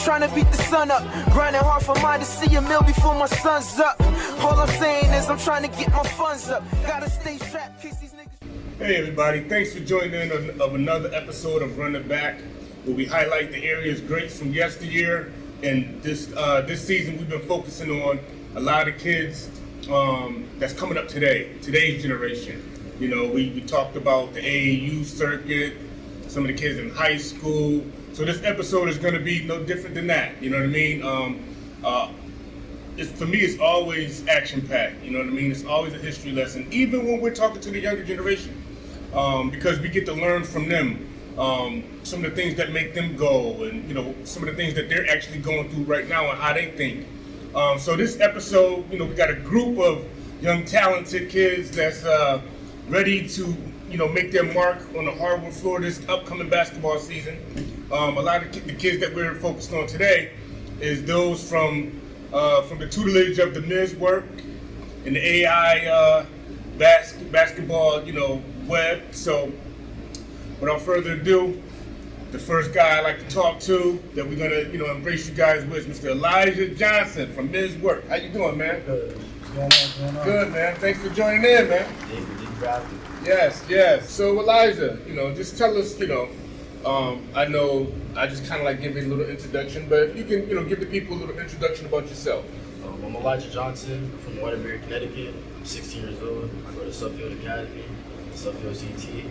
trying to beat the sun up. Grinding hard for mine to see a meal before my sun's up. All I'm saying is I'm trying to get my funds up. Gotta stay strapped, kiss these niggas. Hey everybody, thanks for joining in of another episode of Run It Back, where we highlight the area's greats from yesteryear. And this season we've been focusing on a lot of kids that's coming up today's generation. You know, we talked about the AAU circuit, some of the kids in high school. So this episode is going to be no different than that. You know what I mean? For me, it's always action-packed. You know what I mean? It's always a history lesson, even when we're talking to the younger generation, because we get to learn from them some of the things that make them go, and some of the things that they're actually going through right now and how they think. So this episode, we got a group of young, talented kids that's ready to make their mark on the hardwood floor this upcoming basketball season. A lot of the kids that we're focused on today is those from the tutelage of the Mizzwerk and the AI basketball web. So without further ado, the first guy I'd like to talk to that we're gonna embrace you guys with, Mr. Elijah Johnson from Mizzwerk. How you doing, man? Good. What's going on? Good, man. Thanks for joining in, man. Yes. So Elijah, just tell us, I know I just kind of like giving a little introduction, but if you can, give the people a little introduction about yourself. I'm Elijah Johnson from Waterbury, Connecticut. I'm 16 years old. I go to Suffield Academy, Suffield CT.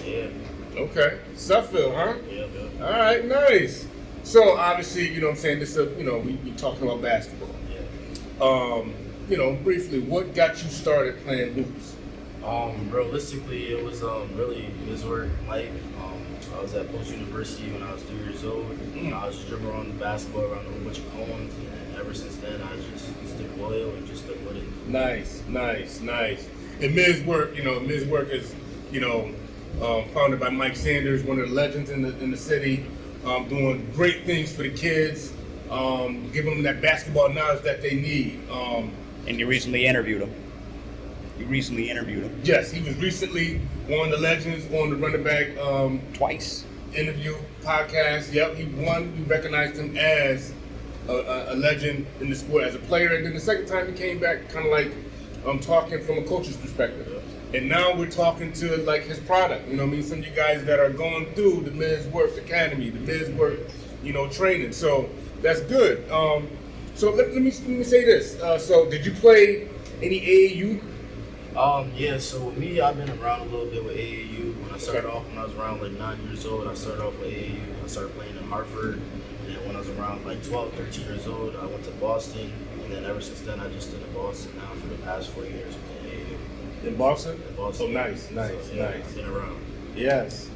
Yeah. Okay. Suffield, huh? Yeah. All right, nice. So obviously, this is, we talking about basketball. Yeah. Briefly, what got you started playing hoops? Realistically, it was really Mizzwerk. I was at Post University when I was 3 years old. I was just dribbling around the basketball around a whole bunch of cones, and ever since then, I just stick loyal and just stuck with it. Nice. And Mizzwerk is, founded by Mike Sanders, one of the legends in the city, doing great things for the kids, giving them that basketball knowledge that they need. And you recently interviewed him. Yes, he was recently on the Legends, on the Run It Back Twice. interview podcast. Yep, he won. We recognized him as a legend in the sport as a player, and then the second time he came back, kind of like talking from a coach's perspective. And now we're talking to like his product. Some of you guys that are going through the Mizzwerk Academy, the Mizzwerk, training. So that's good. So let me say this. So did you play any AAU? Yeah, so with me, I've been around a little bit with AAU. When I started off, when I was around like 9 years old, I started off with AAU. I started playing in Hartford, and then when I was around like 12, 13 years old, I went to Boston, and then ever since then, I just stayed in Boston now for the past 4 years playing AAU. In Boston? In Boston. Oh, nice. So, yeah, I've been around. Yes.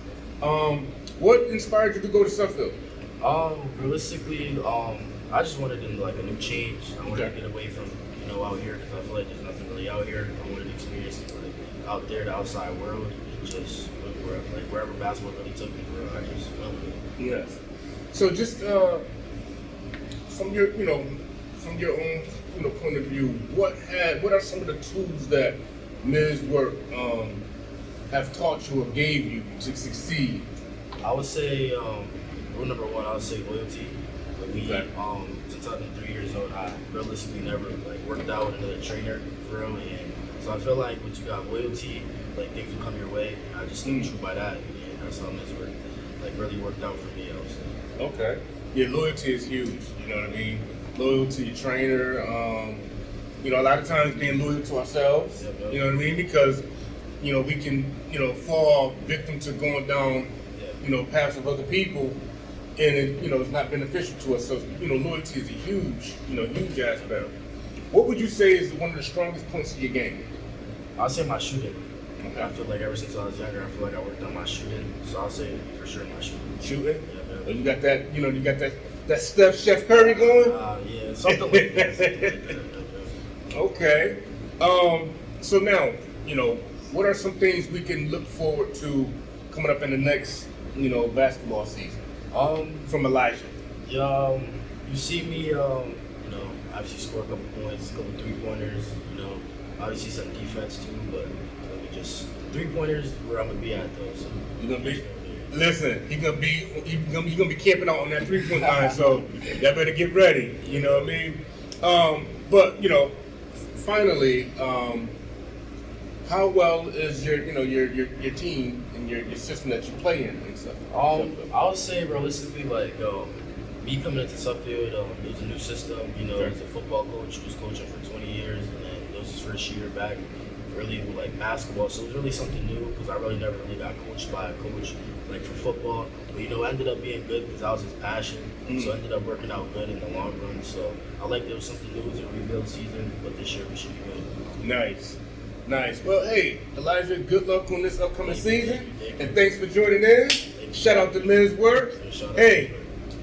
What inspired you to go to Suffield? Realistically, I just wanted a new change. I wanted to get away from out here, because I feel like there's nothing really out here. I wanted to experience out there, the outside world, and just wherever basketball really took me for. I just went with it. Yes. So just from your own point of view, what are some of the tools that Mizzwerk have taught you or gave you to succeed? I would say rule number one, I would say loyalty. With me, since I've been 3 years old, I realistically never worked out with another trainer for real. And so I feel like when you got loyalty, things will come your way. And I just stay true by that, and that's how Mizzwerk really worked out for me, I would say. Okay. Yeah, loyalty is huge. You know what I mean? Loyalty, trainer. A lot of times being loyal to ourselves. Yep. You know what I mean? Because we can fall victim to going down paths of other people. And it, it's not beneficial to us. So, loyalty is a huge aspect. What would you say is one of the strongest points of your game? I'll say my shooting. Okay. I feel like ever since I was younger, I feel like I worked on my shooting. So I'll say for sure my shooting. Shooting? Yeah. Well, you got that, you got that Chef Curry going? Yeah, something like that. Okay. So now, what are some things we can look forward to coming up in the next, basketball season? From Elijah. Yeah, you see me, obviously score a couple points, a couple 3-pointers, obviously some defense too, but just 3-pointers where I'm gonna be at though. So You're gonna be? Listen, he gonna be camping out on that 3-point line, so y'all better get ready. You know what I mean? But you know, finally, how well is your team and your system that you play in and stuff? I would say realistically, like, me coming into Suffield, it was a new system. You know, as a football coach who was coaching for 20 years, and then it was his first year back really with like basketball. So it was really something new because I really never really got coached by a coach like for football. But you know, it ended up being good because that was his passion. So it ended up working out good in the long run. So I like that it was something new. It was a rebuild season, but this year we should be good. Nice. Well, hey, Elijah, good luck on this upcoming season, and thanks for joining in. Shout out to Mizzwerk. Hey,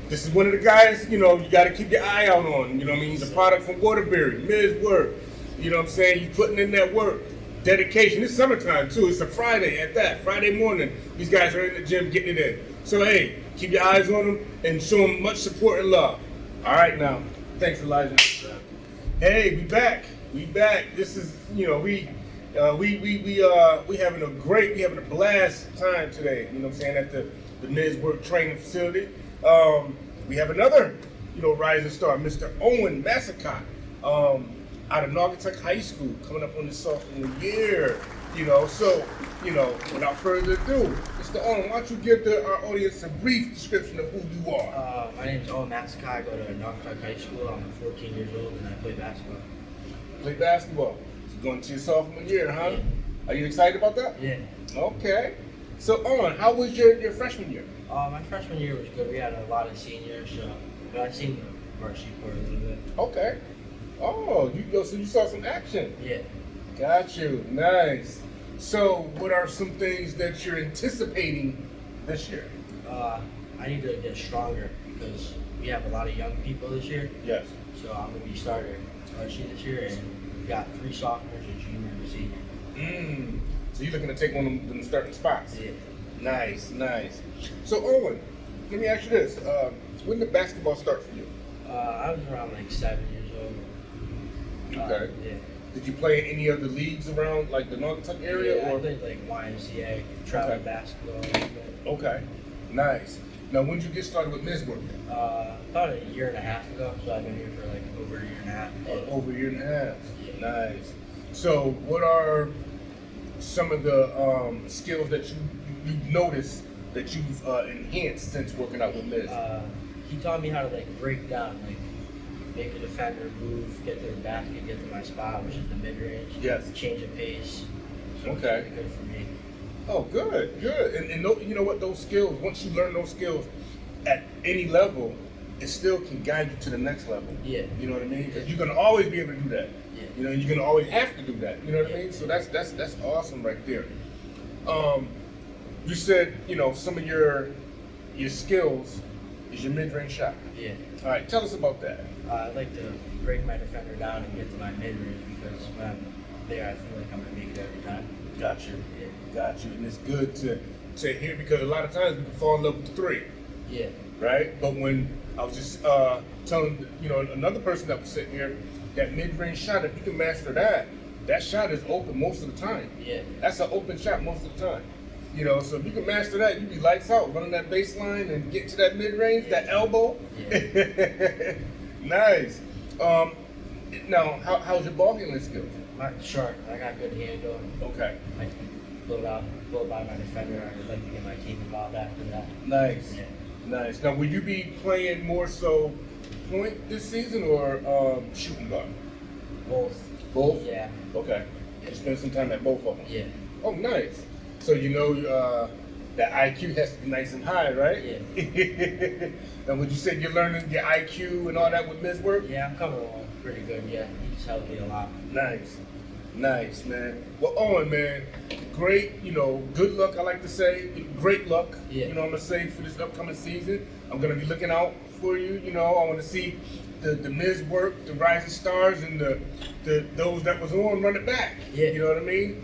this is one of the guys, you know, you got to keep your eye out on. You know what I mean? He's a product from Waterbury, Mizzwerk. You know what I'm saying? He's putting in that work. Dedication. It's summertime, too. It's a Friday at that. Friday morning. These guys are in the gym getting it in. So, hey, keep your eyes on them and show them much support and love. All right, now. Thanks, Elijah. Hey, we back. This is, you know, we having a blast time today. You know what I'm saying, at the Mizzwerk training facility. We have another, you know, rising star, Mr. Owen Massacott, out of Naugatuck High School, coming up on his sophomore year. You know, so, you know, without further ado, Mr. Owen, why don't you give our audience a brief description of who you are? My name is Owen Massacott. I go to Naugatuck High School. I'm 14 years old and I play basketball. Play basketball. So going to your sophomore year, huh? Yeah. Are you excited about that? Yeah. Okay. So, Owen, how was your freshman year? My freshman year was good. We had a lot of seniors, but I've seen the varsity court a little bit. Okay. Oh, so you saw some action. Yeah. Got you. Nice. So, what are some things that you're anticipating this year? I need to get stronger because we have a lot of young people this year. Yes. So I'm going to be starting varsity this year, and we've got 3 sophomores, a junior, and a senior. So you're looking to take one of them starting spots? Yeah. Nice. So, Owen, let me ask you this. When did basketball start for you? I was around like 7 years old. Okay. Yeah. Did you play in any of the leagues around, like the Naugatuck area? Yeah, or? I played like YMCA, travel Okay. basketball. A little bit. Okay. Nice. Now, when did you get started with Mizzwerk? About a year and a half ago, so I've been here for like over a year and a half. Over a year and a half. Yeah. Nice. So, what are some of the skills that you've noticed that you've enhanced since working out with Miz? He taught me how to like break down, like make a defender move, get to the basket, get to my spot, which is the mid range. Yes. Change of pace. So it's Okay. really good for me. Oh, good. And you know what? Those skills, once you learn those skills at any level, it still can guide you to the next level. Yeah. You know what I mean? Because you're gonna always be able to do that. Yeah. You know, you're gonna always have to do that. You know what I Yeah. mean? So that's awesome right there. You said, you know, some of your skills is your mid-range shot. Yeah. All right, tell us about that. I like to break my defender down and get to my mid range because when I'm there, I feel like I'm gonna make it every time. Got you. Yeah. Got you. And it's good to hear because a lot of times we can fall in love with the 3. Yeah. Right? But when I was just telling, you know, another person that was sitting here, that mid-range shot, if you can master that shot is open most of the time. Yeah. That's an open shot most of the time. You know, so if you can master that, you be lights out, running that baseline and get to that mid-range, that elbow. Yeah. Nice. Now, how's your ball handling skills? My sharp. I got good handle. Okay. I can blow by my defender. I would like to get my team involved after that. Nice. Yeah. Nice. Now, will you be playing more so point this season or shooting guard? Both. Both? Yeah. Okay. You spend some time at both of them. Yeah. Oh, nice. So you know that IQ has to be nice and high, right? Yeah. And would you say you're learning your IQ and all that with Mizzwerk? Yeah, I'm coming along pretty good. Yeah, he just helped me a lot. Nice, man. Well, Owen, man, great, you know, good luck, I like to say. Great luck, Yeah. you know what I'm going to say, for this upcoming season. I'm going to be looking out for you, you know. I want to see the Mizzwerk, the Rising Stars, and the those that was on run it back. Yeah. You know what I mean?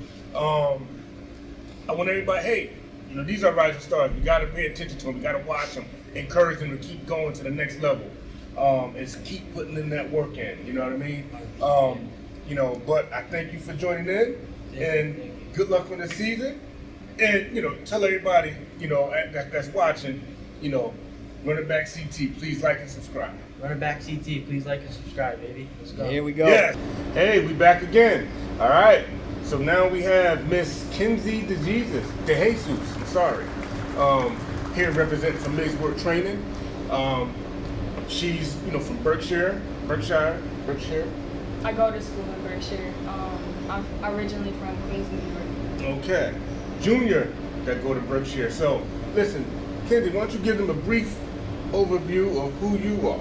I want everybody, hey, you know, these are Rising Stars. We got to pay attention to them. We got to watch them, encourage them to keep going to the next level. And keep putting in that work in, you know what I mean? You know, but I thank you for joining in, and good luck on the season. And, tell everybody, that's watching, Running Back CT, please like and subscribe. Running Back CT, please like and subscribe, baby. Let's go. Here we go. Yes. Hey, we back again. All right. So now we have Miss Kenzie DeJesus, I'm sorry, here representing from Mizzwerk Training. She's, from Berkshire. I go to school in Berkshire. I'm originally from Queens, New York. Okay. Junior that go to Berkshire. So, listen, Kenzie, why don't you give them a brief overview of who you are?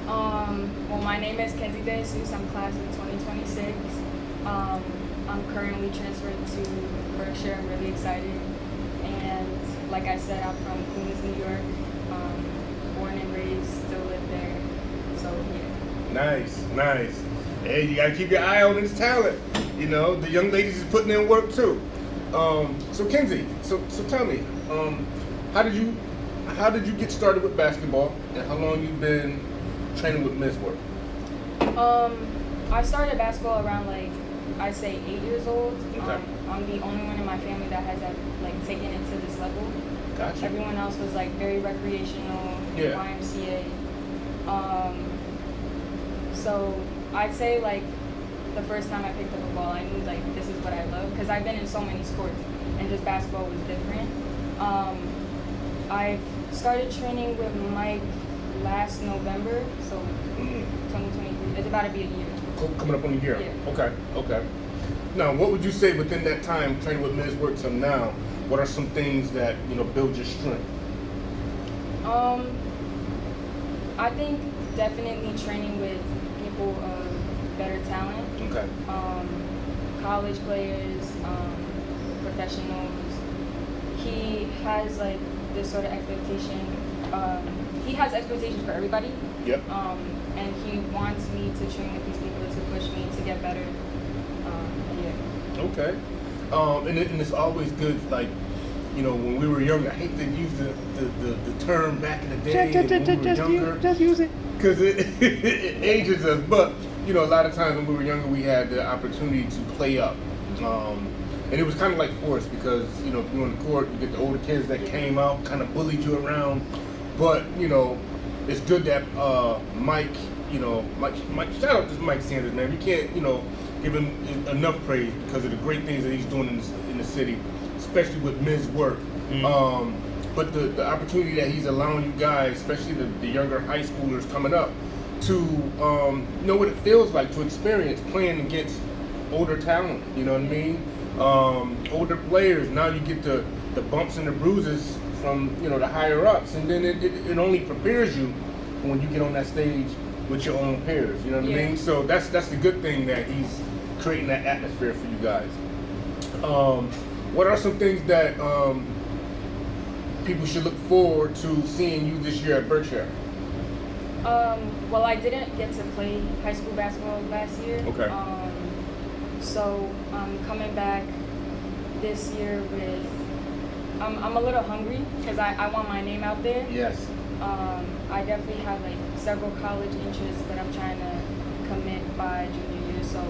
Well, my name is Kenzie DeJesus. I'm class of 2026. I'm currently transferred to Berkshire. I'm really excited. And like I said, I'm from Queens, New York. Born and raised, still live there. So, yeah. Nice. Hey, you gotta keep your eye on this talent. The young ladies is putting in work too. So Kenzie, so tell me, how did you get started with basketball, and how long you been training with Mizzwerk? I started basketball around I'd say 8 years old. Okay. I'm the only one in my family that has taken it to this level. Gotcha. Everyone else was very recreational, Yeah. YMCA. So I'd say the first time I picked up a ball, I knew this is what I love, because I've been in so many sports and just basketball was different. I've started training with Mike last November, so 2023. It's about to be a year. Coming up on a year. Yeah. Okay. Now, what would you say within that time training with Mizzwerk till now? What are some things that build your strength? I think definitely training with people of better talent. Okay. College players, professionals. He has this sort of expectation. He has expectations for everybody. Yep. And he wants me to train with these people to push me to get better. Yeah. Okay. And it's always good, when we were younger, I hate to use the term back in the day when we were younger. Just use it. Because it ages us. But, a lot of times when we were younger, we had the opportunity to play up. And it was kind of like forced because, if you're on the court, you get the older kids that came out, kind of bullied you around. But, it's good that Mike, shout out to Mike Sanders, man. We can't, give him enough praise because of the great things that he's doing in the city, especially with Mizzwerk. But the opportunity that he's allowing you guys, especially the younger high schoolers coming up, to know what it feels like to experience playing against older talent. You know what I mean? Older players. Now you get the bumps and the bruises from the higher ups, and then it only prepares you for when you get on that stage with your own peers. You know what I mean? So that's the good thing that he's creating that atmosphere for you guys. What are some things that people should look forward to seeing you this year at Berkshire? Well, I didn't get to play high school basketball last year. Okay. So I'm coming back this year with. I'm a little hungry because I want my name out there. Yes. I definitely have several college interests, but I'm trying to commit by junior year. So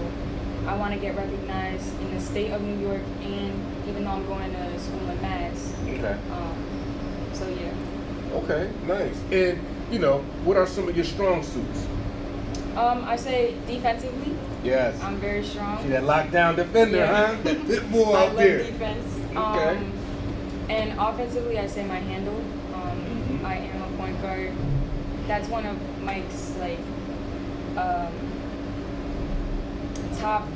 I want to get recognized in the state of New York, and even though I'm going to school in Mass. Okay. So yeah. Okay. Nice. And what are some of your strong suits? I say defensively. Yes. I'm very strong. See that lockdown defender, Yeah. huh? That pit bull I out love there. defense. Okay. And offensively, I say my handle. I am a point guard. That's one of Mike's top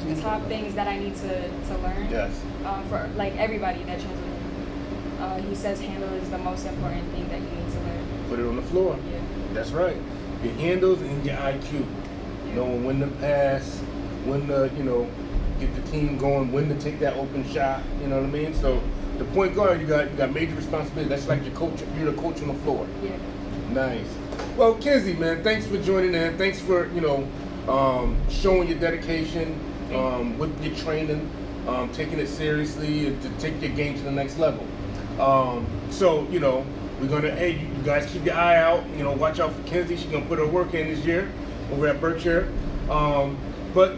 things that I need to learn. Yes. For everybody that trains with him. He says handle is the most important thing that you need to learn. Put it on the floor. Yeah. That's right. Your handles and your IQ. Knowing when to pass, when to, get the team going, when to take that open shot. You know what I mean? So the point guard, you got major responsibility. That's like your coach. You're the coach on the floor. Yeah. Nice. Well, Kenzie, man, thanks for joining in. Thanks for showing your dedication with your training, taking it seriously, and to take your game to the next level. So we're gonna. Hey, you guys keep your eye out. Watch out for Kenzie. She's gonna put her work in this year over at Berkshire. But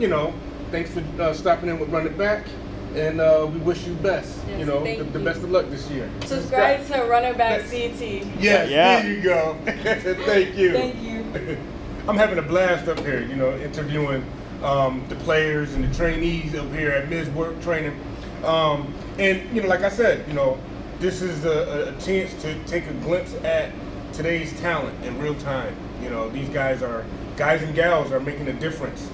thanks for stopping in with Run It Back. and we wish you best. Yes, You know, thank the you. best of luck this year. Subscribe to Runner Back CT. Yes, Yeah. there you go. Thank you. Thank you. I'm having a blast up here, you know, interviewing the players and the trainees up here at Mizzwerk training. And, you know, like I said, you know, this is a chance to take a glimpse at today's talent in real time. You know, these guys and gals are making a difference.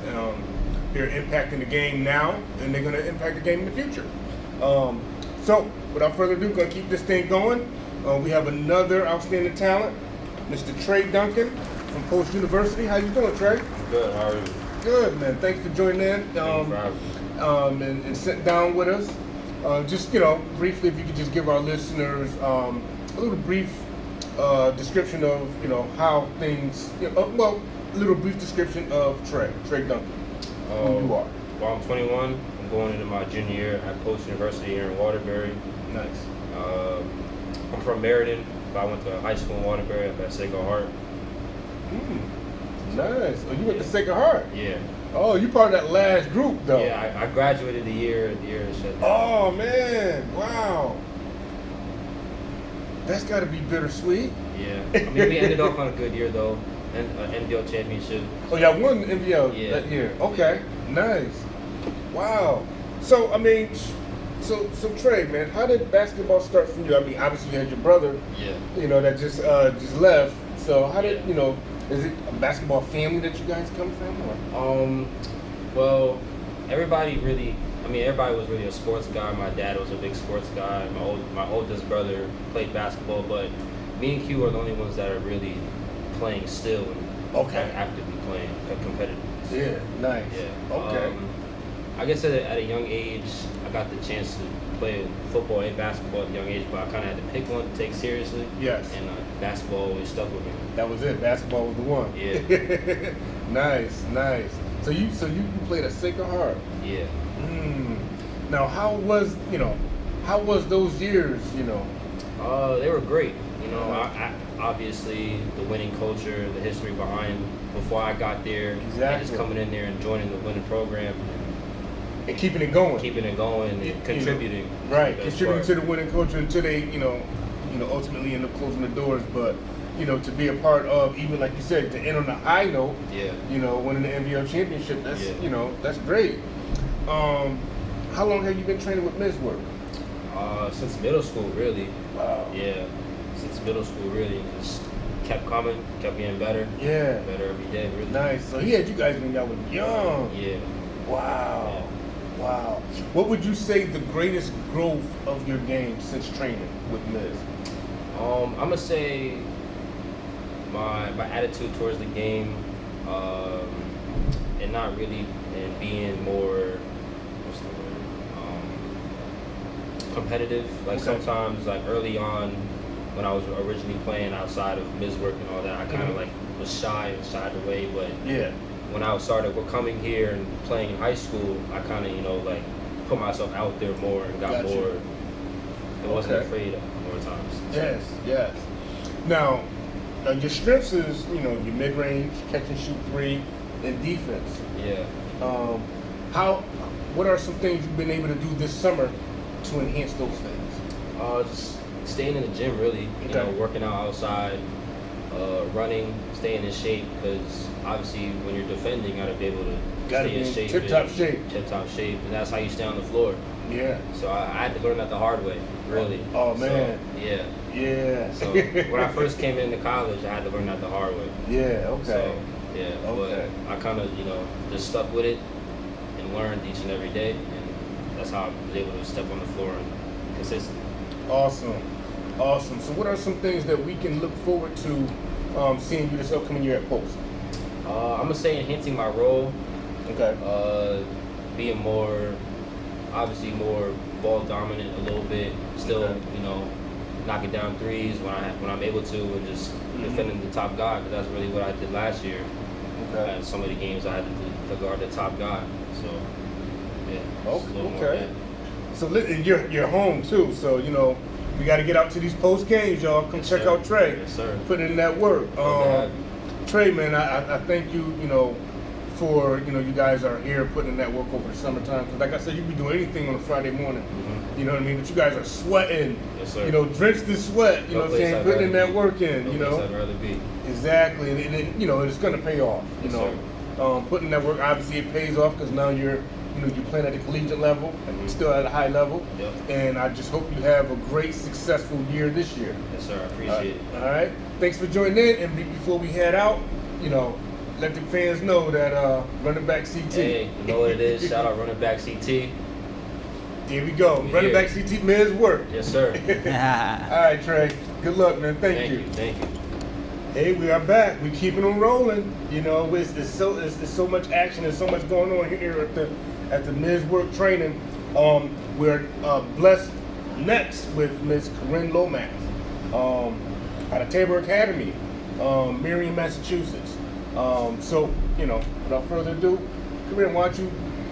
They're impacting the game now, and they're going to impact the game in the future. So, without further ado, going to keep this thing going. We have another outstanding talent, Mr. Trey Duncan from Post University. How you doing, Trey? Good, how are you? Good, man. Thanks for joining in Thank you for having me. and sitting down with us. Just, you know, briefly, if you could just give our listeners a little brief description of, you know, how things, you know, well, a little brief description of Trey Duncan, who you are. Well, I'm 21. I'm going into my junior year at Post University here in Waterbury. Nice. I'm from Meriden, but I went to high school in Waterbury at Sacred Heart. Nice. Oh, you went to Sacred Heart? Yeah. Oh, you part of that last group, though. Yeah, I graduated the year that shut down. Oh, man. Wow. That's got to be bittersweet. Yeah. I mean, we ended off on a good year, though. And NBL championship. Oh, y'all won the NBL Yeah. that year. Okay, nice. Wow. So, I mean, so Trey, man, how did basketball start for you? I mean, obviously you had your brother, Yeah. you know, that just left. So, how did, you know, is it a basketball family that you guys come from? Or? Well, everybody was really a sports guy. My dad was a big sports guy. My oldest brother played basketball, but me and Q are the only ones that are really playing still and Okay. actively playing competitive. Yeah, nice. Yeah. Okay. I guess at a young age, I got the chance to play football and basketball at a young age, but I kind of had to pick one to take seriously. Yes. And basketball always stuck with me. That was it. Basketball was the one. Yeah. Nice. So you played at Sacred Heart. Yeah. Now, how was those years? You know. They were great. You know, I obviously the winning culture, the history behind before I got there, and Exactly. just coming in there and joining the winning program, And keeping it going. keeping it going, and You know, contributing. Right, That's contributing part. to the winning culture until they, you know, ultimately end up closing the doors. But, you know, to be a part of, even like you said, to end on a high note, Yeah. you know, winning the NBL championship, that's, Yeah. you know, that's great. How long have you been training with Mizzwerk? Since middle school, really. Wow. Yeah. Since middle school, really, just kept coming, kept getting better, Yeah. better every day, really. Nice. So he had you guys when y'all were young. Yeah. Wow. Wow. What would you say the greatest growth of your game since training with Miz? I'm gonna say my attitude towards the game, and not really, and being more, what's the word, competitive. Like Okay. sometimes, like early on, when I was originally playing outside of Mizzwerk and all that, I kind of like was shy and shied away. But Yeah. when I started coming here and playing in high school, I kind of like put myself out there more and got Gotcha. more. I wasn't Okay. afraid of more times. Yes. Now, your strengths is, you know, your mid-range, catch and shoot three, and defense. Yeah. What are some things you've been able to do this summer to enhance those things? Just staying in the gym, really. You Okay. know, working out outside, running, staying in shape. Because obviously, when you're defending, you gotta be able to Gotta stay be in in shape. tip-top and- shape. Tip-top shape, and that's how you stay on the floor. Yeah. So I had to learn that the hard way, really. Oh, man. So, yeah. Yeah. So when I first came into college, I had to learn that the hard way. Yeah. Okay. So yeah, Okay. but I kind of just stuck with it and learned each and every day, and that's how I was able to step on the floor and consistently. Awesome. So what are some things that we can look forward to seeing you this upcoming year at Post? I'm gonna say enhancing my role, Okay. being obviously more ball dominant a little bit. Still, Okay. knocking down threes when I'm able to, and just defending the top guy. Because that's really what I did last year. Okay. And so many games I had to guard the top guy. So yeah. just a little more of Okay. that. So and you're home too. So we got to get out to these post games, y'all. Come Yes, check sir. out Trey. Yes, sir. Put in that work. Okay. Trey, man, I thank you. for you guys are here putting in that work over the summertime. Because like I said, you can be doing anything on a Friday morning. You know what I mean? But you guys are sweating. Yes, sir. Drenched in sweat. You know what I'm saying? Putting in that work in. No place I'd rather be. Exactly, and it's going to pay off. Putting that work, obviously it pays off because now you're playing at the collegiate level, and still at a high level. Yep. And I just hope you have a great, successful year this year. Yes, sir. I appreciate it. All right. Thanks for joining in. And before we head out, let the fans know that running back CT. Hey, you know what it is. Shout out running back CT. Here we go. Running back CT Mizzwerk. Yes, sir. All right, Trey. Good luck, man. Thank you. Thank you. Hey, we are back. We keeping on rolling. It's so much action and so much going on here at the Mizzwerk training. We're blessed next with Miss Corinne Lomax out of Tabor Academy, Marion, Massachusetts. So without further ado, Corinne, why don't you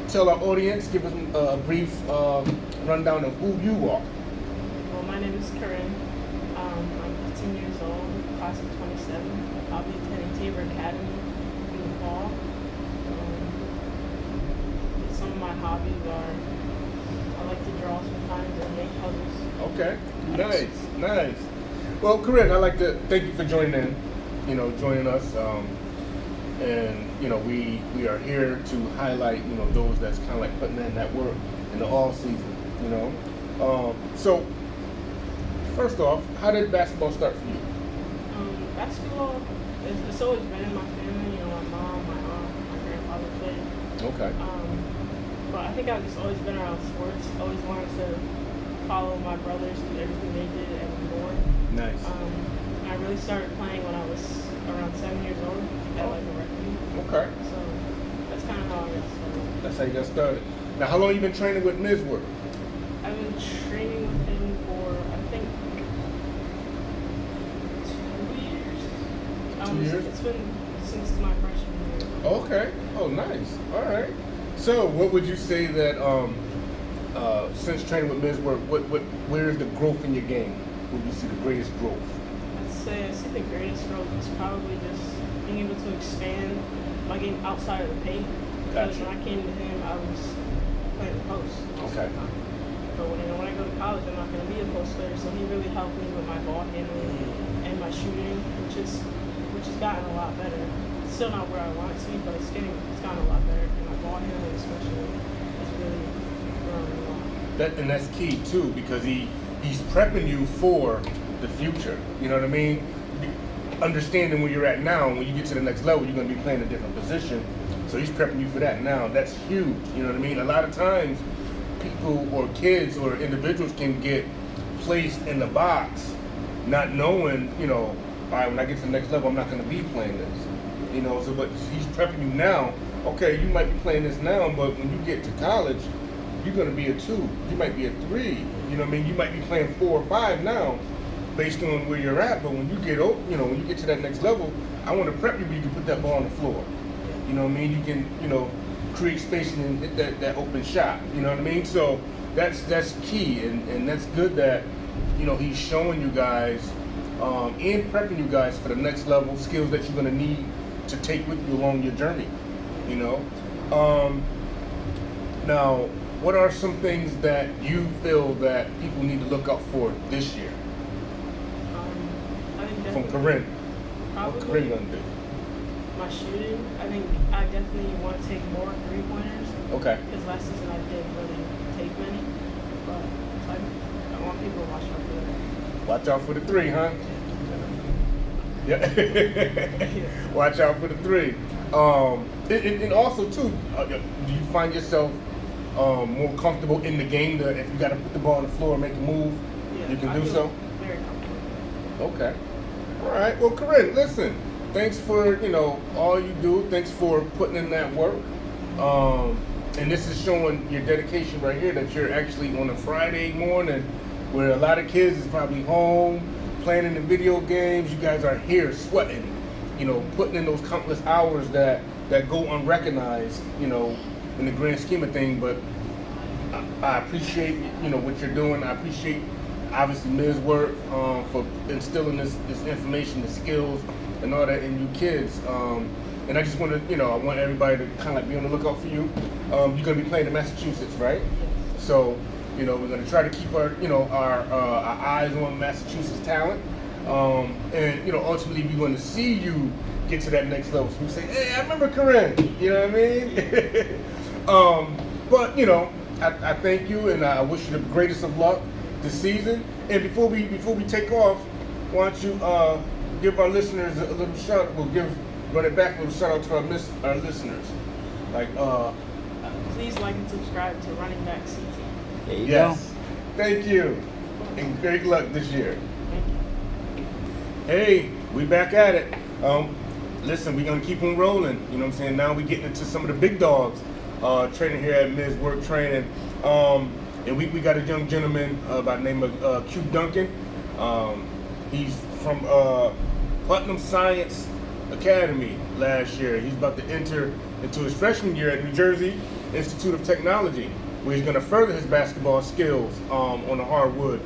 tell our audience, give us a brief rundown of who you are. Well, my name is Corinne. I'm 15 years old, class of 27. I'll be attending Tabor Academy in the fall. Some of my hobbies are I like to draw sometimes and make puzzles. Okay, nice. Well, Corinne, I'd like to thank you for joining us. And we are here to highlight those that's kind of like putting in that work in the off season. So first off, how did basketball start for you? Basketball, it's always been in my family. My mom, my aunt, my grandfather played. Okay. But I think I've just always been around sports. Always wanted to follow my brothers through everything they did and more. Nice. I really started playing when I was around 7 years old at like a rec league. Okay. So that's kind of how I got started. That's how you got started. Now, how long you been training with Mizzwerk? I've been training with him for, I think, 2 years. 2 years? It's been since my freshman year. Okay. Oh, nice. All right. So, what would you say that since training with Mizzwerk, where is the growth in your game? Where do you see the greatest growth? I'd say I see the greatest growth is probably just being able to expand my game outside of the paint. Because Gotcha. when I came to him, I was playing post. Okay. But when I go to college, I'm not going to be a post player. So he really helped me with my ball handling and my shooting, which has gotten a lot better. It's still not where I want it to be, but it's gotten a lot better. And my ball handling, especially, is really growing a lot. That's key too, because he's prepping you for the future. You know what I mean? Understanding where you're at now, and when you get to the next level, you're going to be playing a different position. So he's prepping you for that now. That's huge. You know what I mean? A lot of times, people or kids or individuals can get placed in the box, not knowing, all right, when I get to the next level, I'm not going to be playing this. So but he's prepping you now. Okay, you might be playing this now, but when you get to college, you're going to be a 2. You might be a 3. You know what I mean? You might be playing 4 or 5 now, based on where you're at. But when you get when you get to that next level, I want to prep you where you can put that ball on the floor. You know what I mean? You can, create space and hit that open shot. You know what I mean? So that's key, and that's good that he's showing you guys and prepping you guys for the next level skills that you're going to need to take with you along your journey. Now, what are some things that you feel that people need to look out for this year I think from definitely, Corinne? What probably Corinne gonna do? my shooting. I think I definitely want to take more 3-pointers. Okay. Because last season I didn't really take many. But I want people to watch out for that. Watch out for the 3, huh? Yeah. Watch out for the 3. And also too, do you find yourself more comfortable in the game that if you got to put the ball on the floor and make a move, you can I do feel so? Very comfortable. Okay. All right. Well, Corinne, listen. Thanks for all you do. Thanks for putting in that work. And this is showing your dedication right here. That you're actually on a Friday morning, where a lot of kids is probably home playing in the video games. You guys are here sweating, putting in those countless hours that go unrecognized, in the grand scheme of things. But I appreciate what you're doing. I appreciate obviously Mizzwerk for instilling this information, the skills, and all that in you kids. and I just want to, I want everybody to kind of like be on the lookout for you. You're going to be playing in Massachusetts, right? So, we're going to try to keep our, our eyes on Massachusetts talent. And, ultimately we want to see you get to that next level. So we say, hey, I remember Corinne, you know what I mean? But, I thank you, and I wish you the greatest of luck this season. And before we take off, why don't you give our listeners a little shout? Run it back, a little shout out to our listeners. Like, Please like and subscribe to Running Back CT. There you yes, go. thank you, and great luck this year. Thank you. Hey, we back at it. Listen, we're gonna keep on rolling. You know what I'm saying? Now we're getting into some of the big dogs training here at Mizzwerk Training. And we got a young gentleman by the name of Q Duncan. He's from Putnam Science Academy last year. He's about to enter into his freshman year at New Jersey Institute of Technology, where he's gonna further his basketball skills on the hardwood.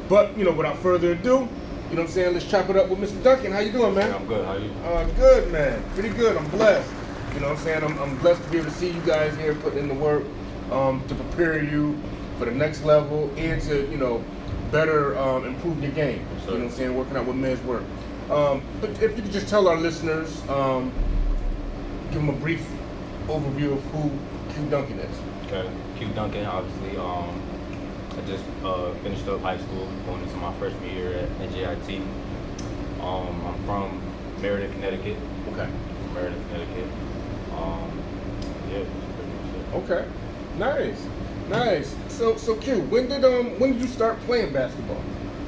But without further ado, you know what I'm saying, let's chop it up with Mr. Duncan. How you doing, man? Yeah, I'm good. How you? Good, man. Pretty good. I'm blessed. You know what I'm saying? I'm blessed to be able to see you guys here putting in the work to prepare you for the next level and to, better improve your game. Sure. You know what I'm saying? Working out with Mizzwerk. But if you could just tell our listeners, give them a brief overview of who Q Duncan is. Okay. Q Duncan, obviously. I just finished up high school, going into my freshman year at NJIT. I'm from Meriden, Connecticut. Okay. Meriden, Connecticut. Yeah, that's pretty much it. Okay. Nice. So Q, when did you start playing basketball?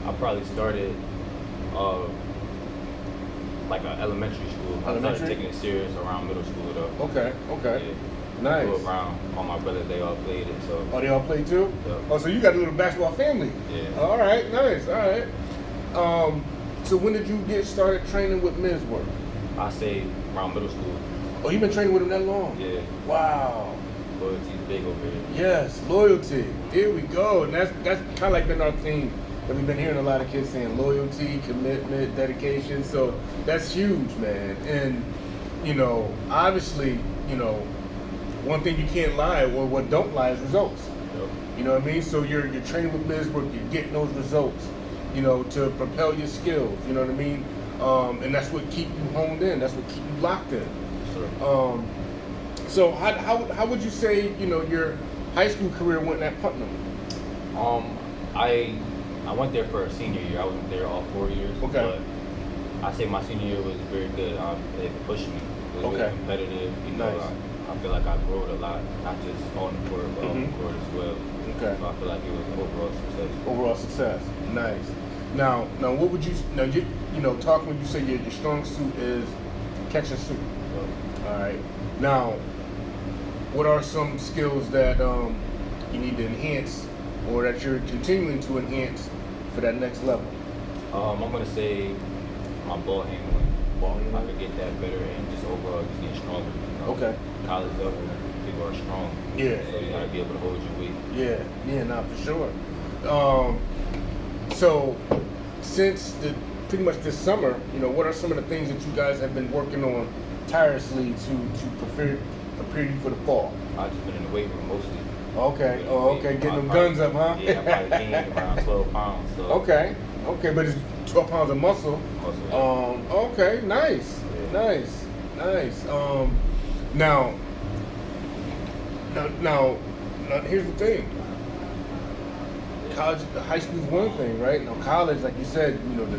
I probably started like an elementary school. I Elementary? started taking it serious around middle school though. Okay. Yeah. Nice. Grew around all my brothers, they all played it, so Oh, they all play too? Yeah. Oh, so you got a little basketball family. Yeah. All right, nice. All right. So when did you get started training with Mizzwerk? I say around middle school. Oh, you've been training with him that long? Yeah. Wow. Loyalty's big over here. Yes, loyalty. Here we go. And that's kind of like been our theme that we've been hearing a lot of kids saying: loyalty, commitment, dedication. So that's huge, man. And obviously, one thing you can't lie, or what don't lie, is results. Yep. You know what I mean? So you're training with Mizzwerk, you're getting those results, to propel your skills. You know what I mean? And that's what keep you honed in. That's what keep you locked in. Sure. So how would you say your high school career went at Putnam? I went there for a senior year. I wasn't there all 4 years. Okay. But I say my senior year was very good. It pushed me. It was Okay. really competitive. Nice. I feel like I grew a lot, not just on the court, but off the court as well. Okay. So I feel like it was overall success. Overall success. Nice. Now what would you talking when you say your strong suit is catch and shoot. So, All right. Now, what are some skills that you need to enhance, or that you're continuing to enhance for that next level? I'm gonna say my ball handling. Ball I handling? could get that better and just overall just get stronger. Okay. College level, people are strong. Yeah. So you gotta be able to hold your weight. Yeah, not for sure. So since pretty much this summer, what are some of the things that you guys have been working on tirelessly to prepare you for the fall? I've just been in the weight room mostly. Okay. Oh, okay. Getting them guns up, huh? Yeah, I probably gained around 12 pounds. So Okay, but it's 12 pounds of muscle. Okay, nice. Now, here's the thing. College, high school is one thing, right? Now, college, like you said, the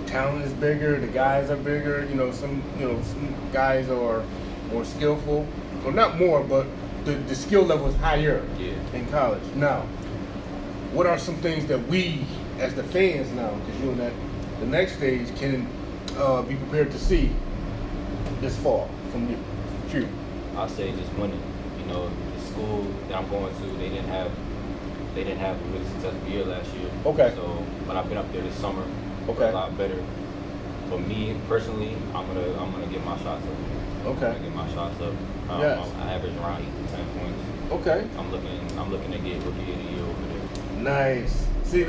talent is bigger, the guys are bigger. Some guys are more skillful, or not more, but the skill level is higher in college. Now, what are some things that we, as the fans now, because you're in the next stage, can be prepared to see this fall from you? I'll say just winning. The school that I'm going to, they didn't have a really successful year last year. Okay. So, but I've been up there this summer. Okay. A lot better. For me personally, I'm gonna get my shots up. Okay. I'm gonna get my shots up. Yes. I average around 8 to 10 points. Okay. I'm looking to get rookie of the year over there. Nice. See,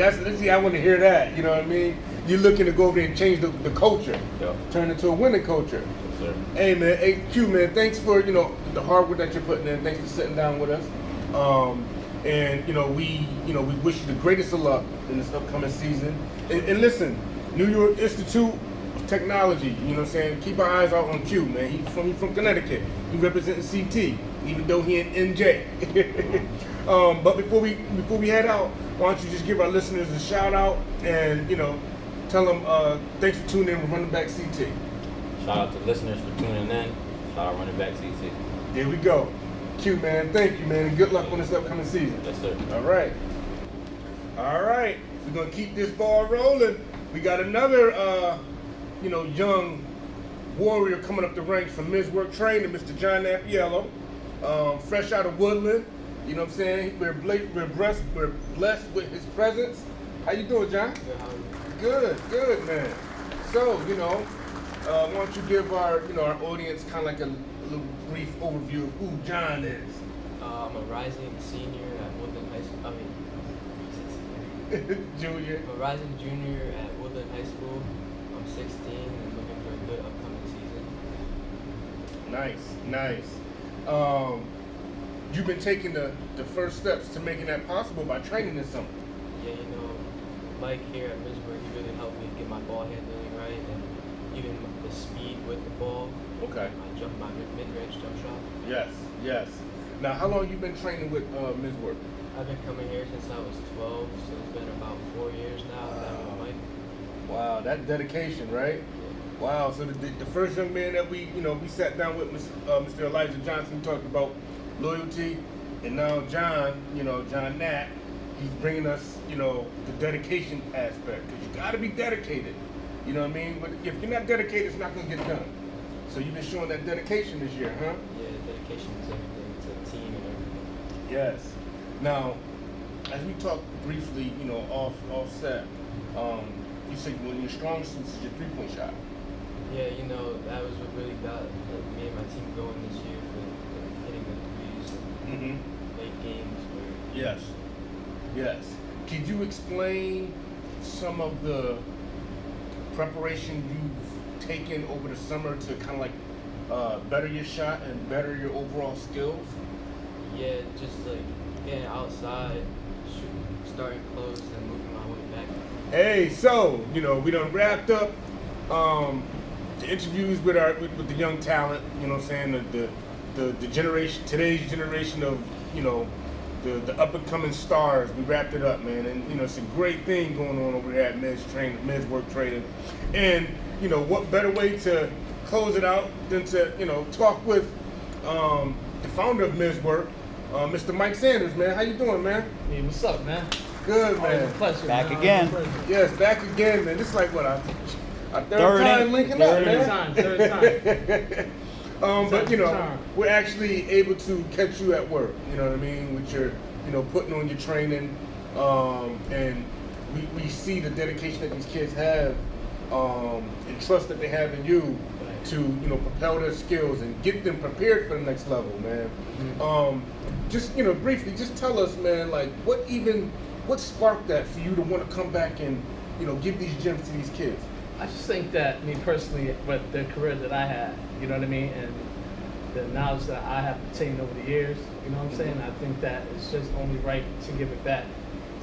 I want to hear that. You know what I mean? You're looking to go over there and change the culture, Yep. turn it into a winning culture. sir. Hey man, hey Q man, thanks for the hard work that you're putting in. Thanks for sitting down with us. And we wish you the greatest of luck in this upcoming season. And listen, New York Institute of Technology, you know what I'm saying? Keep our eyes out on Q, man. He's from Connecticut. He representing CT, even though he in NJ. But before we head out, why don't you just give our listeners a shout out and tell them thanks for tuning in with Running Back CT. Shout out to listeners for tuning in. Shout out Running Back CT. There we go. Q, man, thank you, man, and good luck on this upcoming season. Yes, sir. All right. We're gonna keep this ball rolling. We got another, young warrior coming up the ranks from Mizzwerk Training, Mr. John Appiello, fresh out of Woodland. You know what I'm saying? We're blessed with his presence. How you doing, John? Good, how are you? Good, man. So, why don't you give our audience kind of like a little brief overview of who John is? I'm a rising senior at Woodland High School. Junior. I'm a rising junior at Woodland High School. I'm 16 and looking for a good upcoming season. Nice. You've been taking the first steps to making that possible by training this summer. Yeah, Mike here at Mizzwerk, he really helped me get my ball handling right and even the speed with the ball. Okay. My mid-range jump shot. Yes. Now, how long you been training with Mizzwerk? I've been coming here since I was 12, so it's been about 4 years now that I'm with Mike. Wow, that dedication, right? Yeah. Wow. So the first young man that we sat down with, Mr. Elijah Johnson, talked about loyalty, and now John Nat, he's bringing us, the dedication aspect, because you got to be dedicated. You know what I mean? But if you're not dedicated, it's not going to get done. So you've been showing that dedication this year, huh? Yeah, dedication is everything to the team and everything. Yes. Now, as we talked briefly, offset, you said one of your strong suits is your three-point shot. Yeah, that was what really got me and my team going this year for hitting the threes and late games. Yes. Could you explain some of the preparation you've taken over the summer to kind of like better your shot and better your overall skills? Yeah, just like getting outside, shooting, starting close, and moving my way back. Hey, so we done wrapped up the interviews with the young talent. You know what I'm saying? The generation, today's generation of the up and coming stars. We wrapped it up, man, and it's a great thing going on over here at Mizzwerk Training. And what better way to close it out than to talk with the founder of Mizzwerk, Mr. Mike Sanders, man. How you doing, man? Hey, what's up, man? Good, Always man. a pleasure. Back man. again. Always a pleasure. Yes, back again, man. This is like what our third Third time in- linking up, third man. Third time. But Charm. we're actually able to catch you at work. You know what I mean? With your, putting on your training, and we see the dedication that these kids have, and trust that they have in you to propel their skills and get them prepared for the next level, man. Just briefly, just tell us, man, like what sparked that for you to want to come back and give these gems to these kids? I just think that me personally, with the career that I had, you know what I mean, and the knowledge that I have obtained over the years, you know what I'm saying, I think that it's just only right to give it back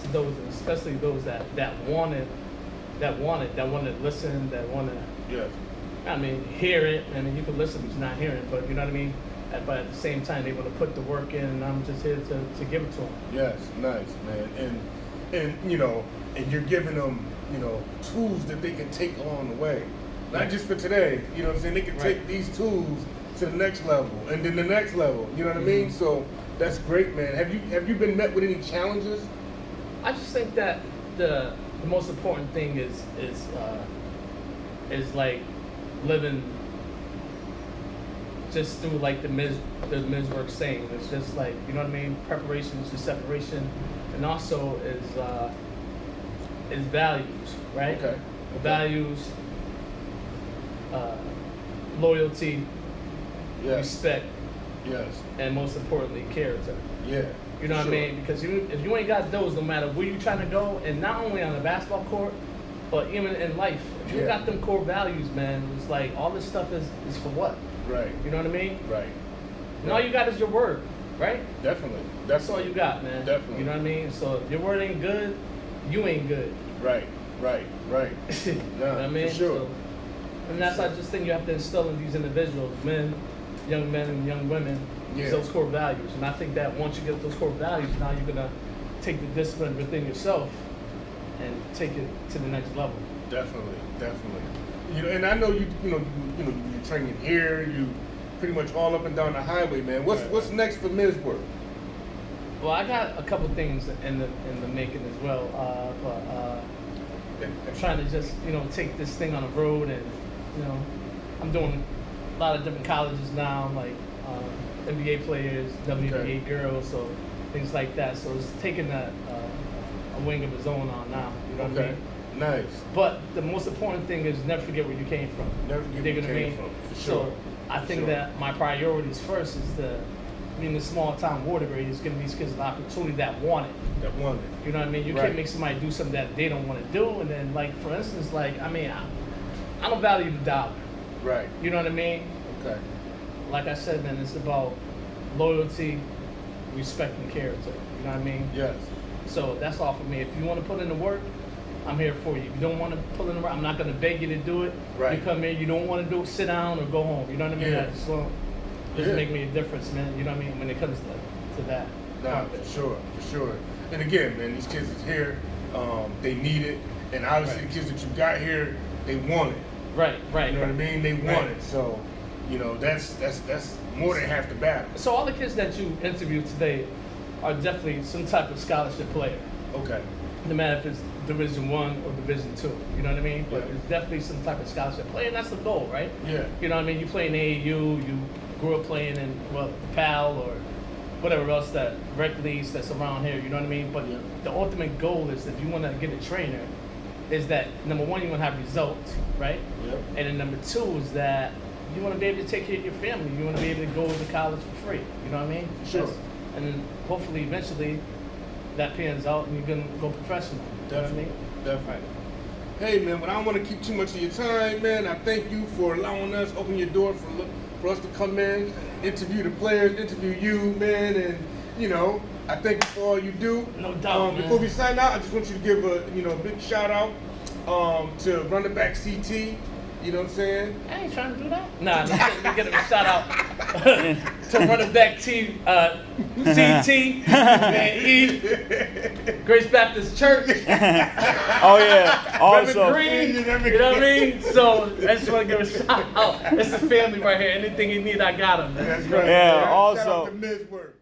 to those, and especially those that wanted to listen, that want to, hear it. I mean, you can listen, but you're not hearing it, but you know what I mean? But at the same time, they want to put the work in, and I'm just here to give it to them. Yes, nice, man. And you're giving them, tools that they can take along the way. Not just for today, you know what I'm saying? They can take these tools to the next level and then the next level, you know what I mean? So that's great, man. Have you been met with any challenges? I just think that the most important thing is like living just through like the Mizzwerk saying. It's just like, you know what I mean? Preparation is the separation, and also is values, right? Okay. Values, loyalty, Yes. respect, Yes. and most importantly, character. Yeah. You know what I Sure. mean? Because if you ain't got those, no matter where you're trying to go, and not only on the basketball court, But even in life, if you Yeah. got them core values, man, it's like all this stuff is for what? Right. You know what I mean? Right. And all you got is your word, right? Definitely. That's all you got, man. Definitely. You know what I mean? So if your word ain't good, you ain't good. Right. Right. Right. You know what I mean? For sure. So, and that's I just think you have to instill in these individuals, men and young women, Yeah. those core values. And I think that once you get those core values, now you're gonna take the discipline within yourself and take it to the next level. Definitely. You know, and I know you you're training here. You pretty much all up and down the highway, man. What's next for Mizzwerk? Well, I got a couple things in the making as well, but I'm trying to just take this thing on the road, and I'm doing a lot of different colleges now, like NBA players, WNBA girls, so things like that. So it's taking a wing of its own on now. You know what I mean? Nice. But the most important thing is never forget where you came from. Never forget Dig where you what I came mean? from, for So sure. I For think sure. that my priorities first is the small town water grade is giving these kids an opportunity that want it. That one. You know what I mean? You Right. can't make somebody do something that they don't want to do, and then like for instance, like I don't value the dollar. Right. You know what I mean? Okay. Like I said, man, it's about loyalty, respect, and character. You know what I mean? Yes. So that's all for me. If you want to put in the work, I'm here for you. If you don't want to put in the work, I'm not going to beg you to do it. Right. You come in, you don't want to do it, sit down or go home. You know what I mean? Yeah. That just won't make me a difference, man. You know what I mean? When it comes to that. Nah, for sure. And again, man, these kids is here. They need it, and obviously Right. the kids that you got here, they want it. Right. You know what I mean? They want Right. it. So, that's more than half the battle. So all the kids that you interviewed today are definitely some type of scholarship player. Okay. No matter if it's Division One or Division Two, you know what I mean? But Yeah. it's definitely some type of scholarship player, and that's the goal, right? Yeah. You know what I mean? You play in AAU, you grew up playing in the PAL or whatever else that rec leagues that's around here. You know what I mean? But Yeah. the ultimate goal is, if you want to get a trainer, is that number one, you want to have results, right? Yep. And then number two is that you want to be able to take care of your family. You want to be able to go to college for free. You know what I mean? Sure. And then hopefully, eventually, that pans out and you can go professional. You know what I mean? Definitely. Hey, man, but I don't want to keep too much of your time, man. I thank you for allowing us, open your door for us to come in, interview the players, interview you, man, and I thank you for all you do. No doubt, man. Before we sign out, I just want you to give a big shout out to running back CT. You know what I'm saying? I ain't trying to do that. Nah, let me get a shout out to running back team CT, man, E, Grace Baptist Church. Oh yeah. Also, Reverend Green, you know what I mean? So I just want to give a shout out. It's a family right here. Anything you need, I got him, man. That's right. Yeah, Shout also- out to Mizzwerk.